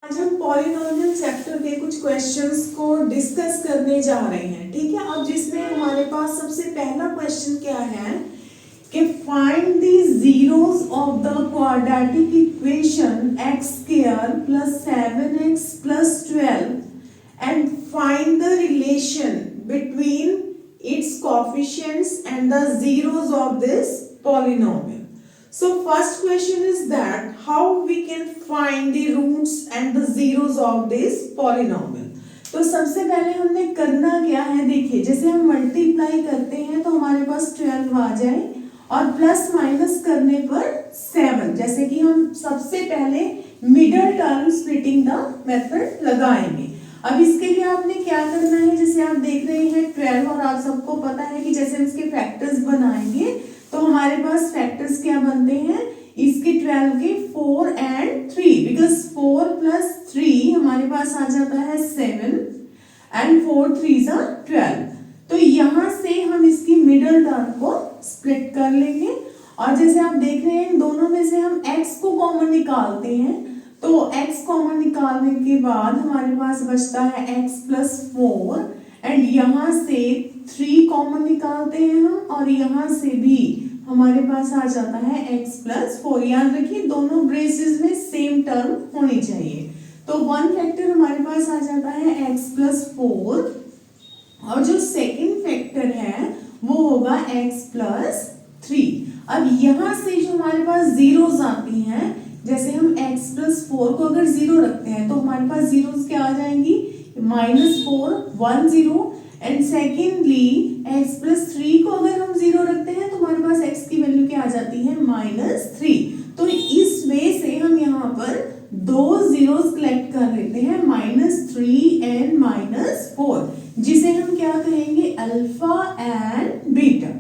आज हम polynomial chapter के कुछ क्वेश्चंस को डिस्कस करने जा रहे हैं। ठीक है, अब जिसमें हमारे पास सबसे पहला क्वेश्चन क्या है कि find the zeros of the quadratic equation x square plus 7x plus 12 and find the relation between its coefficients and the zeros of this polynomial. So first question is that how we can find the roots and the zeros of this polynomial. तो सबसे पहले हमने करना क्या है, देखिए जैसे हम मल्टीप्लाई करते हैं तो हमारे पास 12 आ जाए और प्लस माइनस करने पर 7, जैसे कि हम सबसे पहले middle term splitting the method लगाएंगे। अब इसके लिए आपने क्या करना है, जैसे आप देख रहे हैं 12 और आप सबको पता है कि जैसे हम इसके फैक्टर्स बनाएंगे तो हमारे पास फैक्टर्स क्या बनते हैं इसके 12 के 4 and 3, बिकॉज 4 plus 3 हमारे पास आ जाता है 7 and 4 3s are 12। तो यहाँ से हम इसकी मिडल टर्म को स्प्लिट कर लेंगे और जैसे आप देख रहे हैं दोनों में से हम x को कॉमन निकालते हैं तो x कॉमन निकालने के बाद हमारे पास बचता है x प्लस 4 एंड यहाँ से 3 कॉमन निकालते हैं हम और यहाँ से भी हमारे पास आ जाता है x प्लस 4। याद रखिए दोनों ब्रेसेस में सेम टर्म होनी चाहिए। तो वन फैक्टर हमारे पास आ जाता है x प्लस 4 और जो सेकंड फैक्टर है वो होगा x प्लस 3। अब यहाँ से जो हमारे पास जीरोस आती हैं, जैसे हम x प्लस 4 को अगर जीरो रखते हैं तो हमारे पास जीरोस क्या आ जाएंगी -4 1 0 एंड सेकेंडली x प्लस 3 को अगर हम जीरो रखते हैं तो हमारे पास x की वैल्यू क्या आ जाती है -3। तो इस वे से हम यहाँ पर दो जीरोस कलेक्ट कर लेते हैं -3 एंड -4, जिसे हम क्या कहेंगे अल्फा एंड बीटा।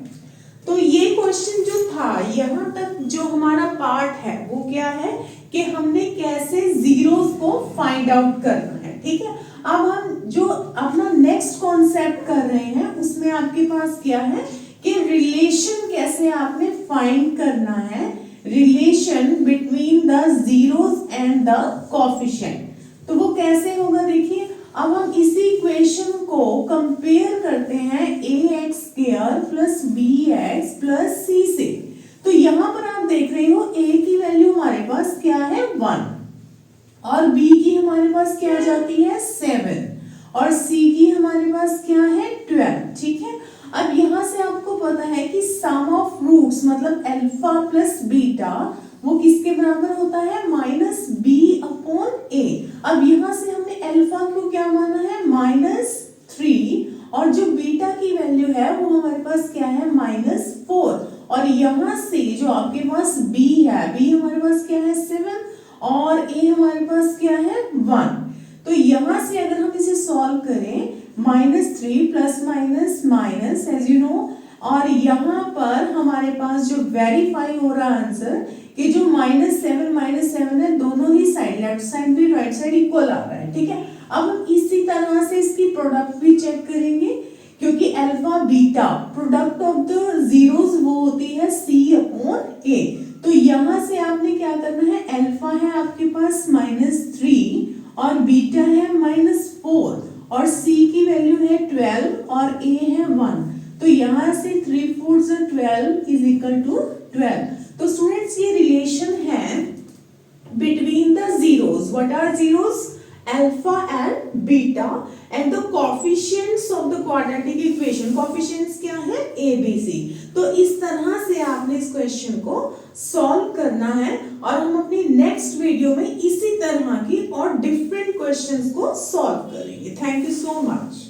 तो ये क्वेश्चन जो था यहाँ तक जो हमारा पार्ट है वो क्या है कि हमने कैसे जीरोस को फाइंड आउट करना है। ठीक है, अब हम जो अपना नेक्स्ट कॉन्सेप्ट कर रहे हैं उसमें आपके पास क्या है कि रिलेशन कैसे आपने फाइंड करना है, relation between the zeros and the coefficient. तो वो कैसे होगा, देखिए अब हम इसी इक्वेशन को कंपेयर करते हैं ax square plus bx plus c से। तो यहाँ पर आप देख रहे हो a की वैल्यू हमारे पास क्या है 1 और b की हमारे पास क्या जाती है 7 और c की हमारे पास क्या है 12। ठीक है, अब यहाँ से आपको पता है कि सम ऑफ रूट्स मतलब अल्फा प्लस बीटा वो किसके बराबर होता है -b/a। अब यहाँ से हमने अल्फा को क्या माना है -3 और जो बीटा की वैल्यू है वो हमारे पास क्या है -4 और यहाँ से जो आपके पास b है, b हमारे पास क्या है 7 और a हमारे पास क्या है 1। तो यहाँ से अगर हम इसे सॉल्व करें -3 plus minus minus as you know, और यहाँ पर हमारे पास जो वेरीफाई हो रहा आंसर कि जो -7 है दोनों ही साइड लेफ्ट साइड भी राइट साइड इक्वल आ रहा है। ठीक है, अब हम इसी तरह से इसकी प्रोडक्ट भी चेक करेंगे क्योंकि alpha beta product of the zeros वो होती है c/a। तो यहाँ से आपने क्या करना है, अल्फा है आपके पास -3 और बीटा है -4 और c की वैल्यू है 12 और a है 1। तो यहाँ से 3 4 12 इज इक्वल टू 12। तो स्टूडेंट्स ये रिलेशन है between the zeros. What are zeros? Alpha and beta and the coefficients of the quadratic equation. Coefficients क्या है a b c। तो इस तरह से आपने इस क्वेश्चन को सॉल्व करना है और हम अपनी नेक्स्ट वीडियो में इसी तरह की और डिफरेंट क्वेश्चंस को सॉल्व करेंगे। Thank you so much.